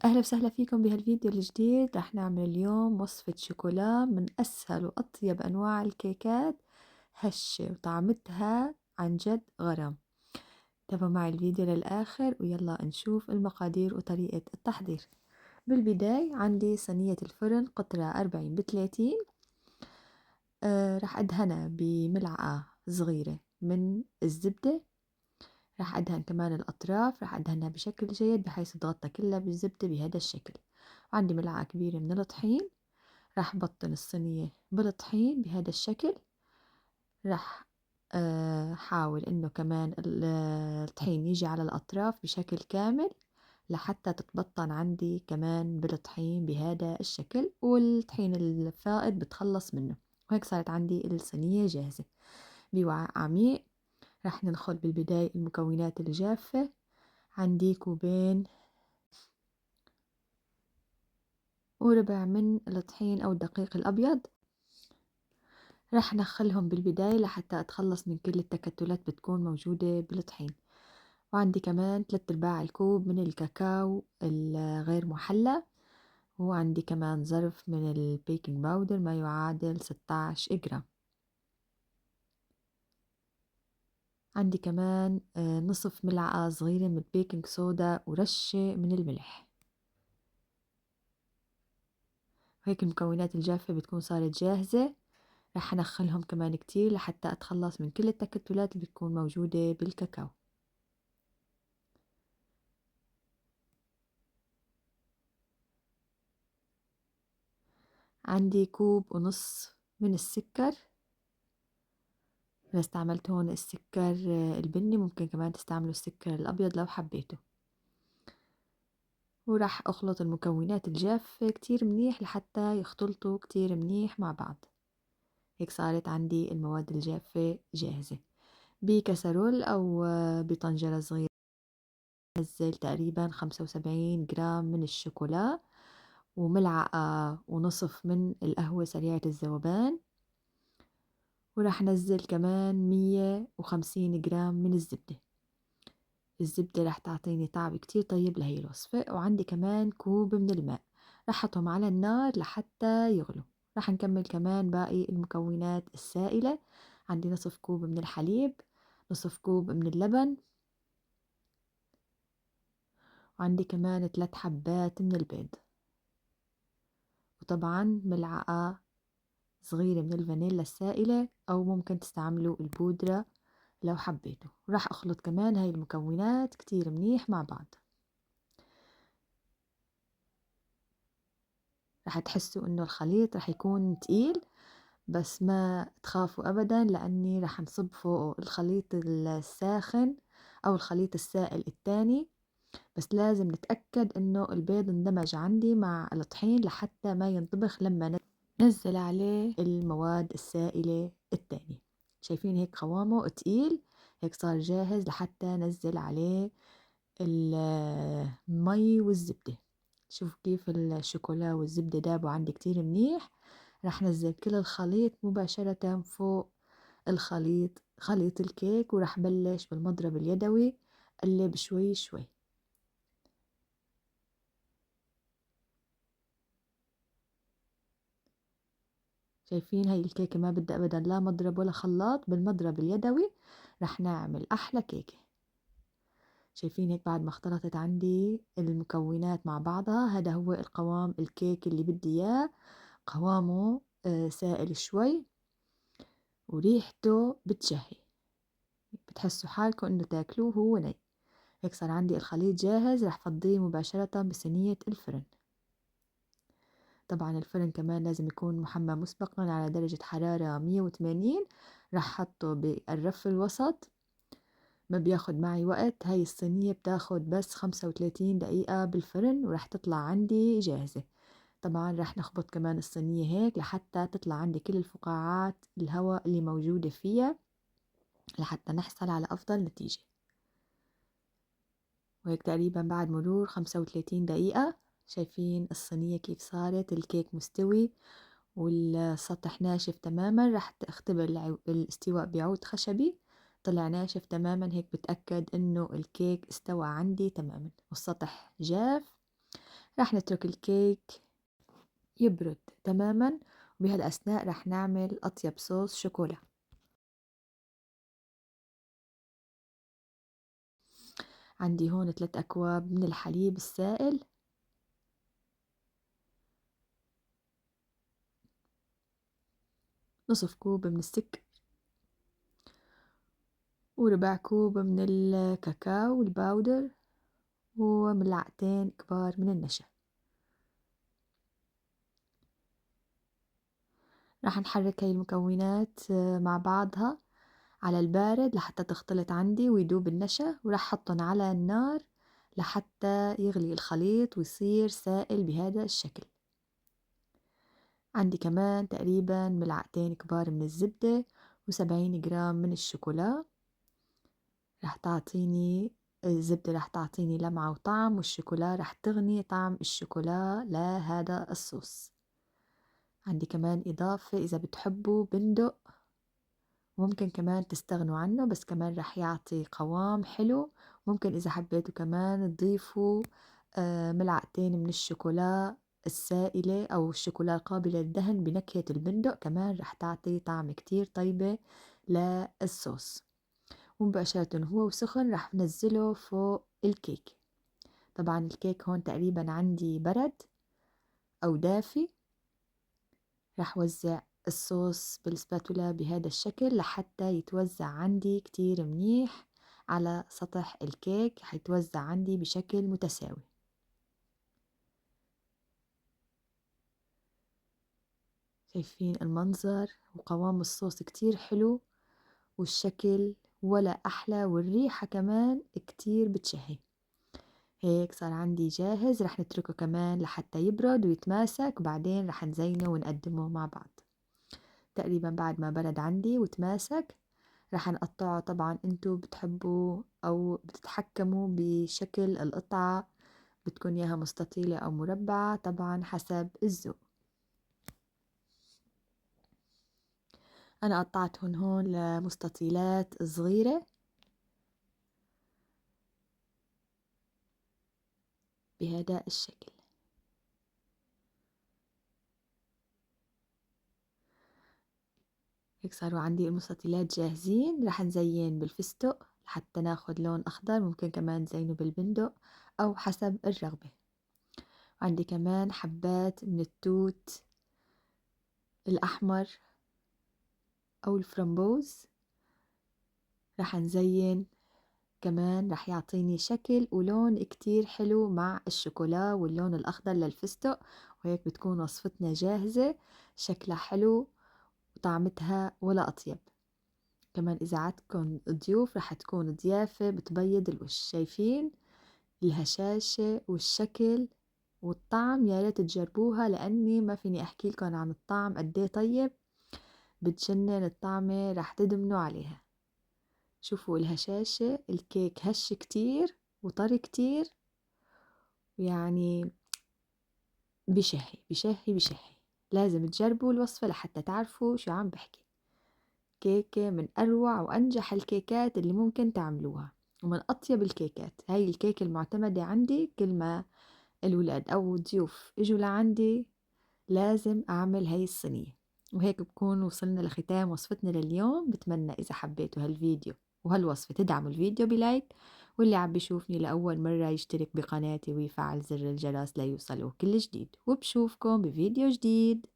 أهلا وسهلا فيكم بهالفيديو الجديد. رح نعمل اليوم وصفة شوكولا من أسهل وأطيب أنواع الكيكات، هشة وطعمتها عن جد غرام. تابعوا معي الفيديو للآخر ويلا نشوف المقادير وطريقة التحضير. بالبداية عندي صينية الفرن قطرها 40 ب30. رح أدهنها بملعقة صغيرة من الزبدة. راح أدهن كمان الأطراف، راح أدهنها بشكل جيد بحيث تغطى كلها بالزبدة بهذا الشكل. وعندي ملعقة كبيرة من الطحين، راح بطن الصينية بالطحين بهذا الشكل. راح حاول إنه كمان الطحين يجي على الأطراف بشكل كامل لحتى تتبطن عندي كمان بالطحين بهذا الشكل، والطحين الفائض بتخلص منه. وهيك صارت عندي الصينية جاهزة. بوعاء عميق راح ندخل بالبداية المكونات الجافة. عندي كوبين وربع من الطحين أو الدقيق الأبيض، راح ندخلهم بالبداية لحتى أتخلص من كل التكتلات بتكون موجودة بالطحين. وعندي كمان 3/4 الكوب من الكاكاو الغير محلى، وعندي كمان ظرف من البيكنج باودر ما يعادل 16 جرام. عندي كمان نصف ملعقة صغيرة من البيكنج صودا ورشة من الملح. هيك المكونات الجافة بتكون صارت جاهزة. رح أنخلهم كمان كتير لحتى أتخلص من كل التكتلات اللي بتكون موجودة بالكاكاو. عندي كوب ونص من السكر. أنا استعملت هون السكر البني، ممكن كمان تستعملوا السكر الأبيض لو حبيته. وراح أخلط المكونات الجافة كتير منيح لحتى يختلطوا كتير منيح مع بعض. هيك صارت عندي المواد الجافة جاهزة. بكسرول أو بطنجرة صغيرة نزل تقريبا 75 جرام من الشوكولا، وملعقة ونصف من القهوة سريعة الذوبان، وراح نزل كمان 150 جرام من الزبدة. الزبدة راح تعطيني طعم كتير طيب لهي الوصفة. وعندي كمان كوب من الماء، راح احطهم على النار لحتى يغلوا. راح نكمل كمان باقي المكونات السائلة. عندي نصف كوب من الحليب، نصف كوب من اللبن، وعندي كمان 3 حبات من البيض، وطبعا ملعقة صغيرة من الفانيلا السائلة أو ممكن تستعملوا البودرة لو حبيتوا. راح أخلط كمان هاي المكونات كتير منيح مع بعض. راح تحسوا إنه الخليط راح يكون تقيل، بس ما تخافوا أبدا لأني راح نصب فوقه الخليط الساخن أو الخليط السائل التاني. بس لازم نتأكد إنه البيض اندمج عندي مع الطحين لحتى ما ينطبخ لما نزل عليه المواد السائلة التانية. شايفين هيك قوامه تقيل، هيك صار جاهز لحتى نزل عليه المي والزبدة. شوفوا كيف الشوكولا والزبدة دابوا عندي كتير منيح. راح نزل كل الخليط مباشرة فوق الخليط، خليط الكيك، وراح بلش بالمضرب اليدوي قلب شوي شوي. شايفين هاي الكيكة ما بدها أبدا لا مضرب ولا خلاط، بالمضرب اليدوي رح نعمل أحلى كيكة. شايفين هيك بعد ما اختلطت عندي المكونات مع بعضها، هذا هو القوام الكيك اللي بدي إياه. قوامه سائل شوي وريحته بتشهي، بتحسوا حالكم إنه تاكلوه هو ني. هيك صار عندي الخليط جاهز، رح فضيه مباشرة بصينية الفرن. طبعا الفرن كمان لازم يكون محمى مسبقا على درجة حرارة 180. رح حطه بالرف الوسط، ما بياخد معي وقت. هاي الصينية بتاخد بس 35 دقيقة بالفرن ورح تطلع عندي جاهزة. طبعا رح نخبط كمان الصينية هيك لحتى تطلع عندي كل الفقاعات الهواء اللي موجودة فيها لحتى نحصل على أفضل نتيجة. وهيك تقريبا بعد مرور 35 دقيقة شايفين الصينية كيف صارت، الكيك مستوي والسطح ناشف تماما. راح اختبر الاستواء بعود خشبي، طلع ناشف تماما. هيك بتأكد انه الكيك استوى عندي تماما والسطح جاف. راح نترك الكيك يبرد تماما، وبهالأثناء راح نعمل أطيب صوص شوكولا. عندي هون 3 أكواب من الحليب السائل، نصف كوب من السكر، وربع كوب من الكاكاو الباودر، وملعقتين كبار من النشا. راح نحرك هاي المكونات مع بعضها على البارد لحتى تختلط عندي ويدوب النشا، وراح حطهم على النار لحتى يغلي الخليط ويصير سائل بهذا الشكل. عندي كمان تقريبا ملعقتين كبار من الزبدة و70 جرام من الشوكولا. راح تعطيني الزبدة راح تعطيني لمعة وطعم، والشوكولا راح تغني طعم الشوكولا لهذا الصوص. عندي كمان إضافة إذا بتحبوا بندق، ممكن كمان تستغنوا عنه، بس كمان راح يعطي قوام حلو. ممكن إذا حبيتوا كمان تضيفوا ملعقتين من الشوكولا السائلة أو الشوكولا القابلة للدهن بنكهة البندق، كمان راح تعطي طعم كتير طيبة للصوص. ومباشرة هو وسخن راح نزله فوق الكيك. طبعا الكيك هون تقريبا عندي برد أو دافي. راح وزع الصوص بالسباتولا بهذا الشكل لحتى يتوزع عندي كتير منيح على سطح الكيك، حيتوزع عندي بشكل متساوي. شايفين المنظر وقوام الصوص كتير حلو، والشكل ولا أحلى، والريحة كمان كتير بتشهي. هيك صار عندي جاهز، رح نتركه كمان لحتى يبرد ويتماسك، وبعدين رح نزينه ونقدمه مع بعض. تقريبا بعد ما برد عندي وتماسك رح نقطعه. طبعا انتو بتحبوا او بتتحكموا بشكل القطعة، بتكون ياها مستطيلة او مربعة، طبعا حسب الذوق. انا قطعتهم هون لمستطيلات صغيرة بهذا الشكل. هيك صاروا عندي المستطيلات جاهزين. رح نزين بالفستق لحتى ناخد لون أخضر، ممكن كمان نزينه بالبندق أو حسب الرغبة. عندي كمان حبات من التوت الأحمر أو الفرامبوز، رح نزين كمان، رح يعطيني شكل ولون كتير حلو مع الشوكولا واللون الأخضر للفستق. وهيك بتكون وصفتنا جاهزة، شكلها حلو وطعمتها ولا أطيب. كمان إذا عندكم ضيوف رح تكون ضيافة بتبيض الوش. شايفين الهشاشة والشكل والطعم؟ يا ريت تجربوها، لأني ما فيني أحكي لكم عن الطعم قديه طيب، بتجنن الطعمة، رح تدمنوا عليها. شوفوا الهشاشة، الكيك هش كتير وطري كتير، يعني بشهي بشهي بشهي. لازم تجربوا الوصفة لحتى تعرفوا شو عم بحكي. كيكة من أروع وأنجح الكيكات اللي ممكن تعملوها، ومن أطيب الكيكات. هاي الكيكة المعتمدة عندي، كل ما الولاد أو الضيوف إجوا لعندي لازم أعمل هاي الصينية. وهيك بكون وصلنا لختام وصفتنا لليوم. بتمنى إذا حبيتوا هالفيديو وهالوصفة تدعموا الفيديو بلايك، واللي عم بيشوفني لأول مرة يشترك بقناتي ويفعل زر الجرس ليوصله كل جديد. وبشوفكم بفيديو جديد.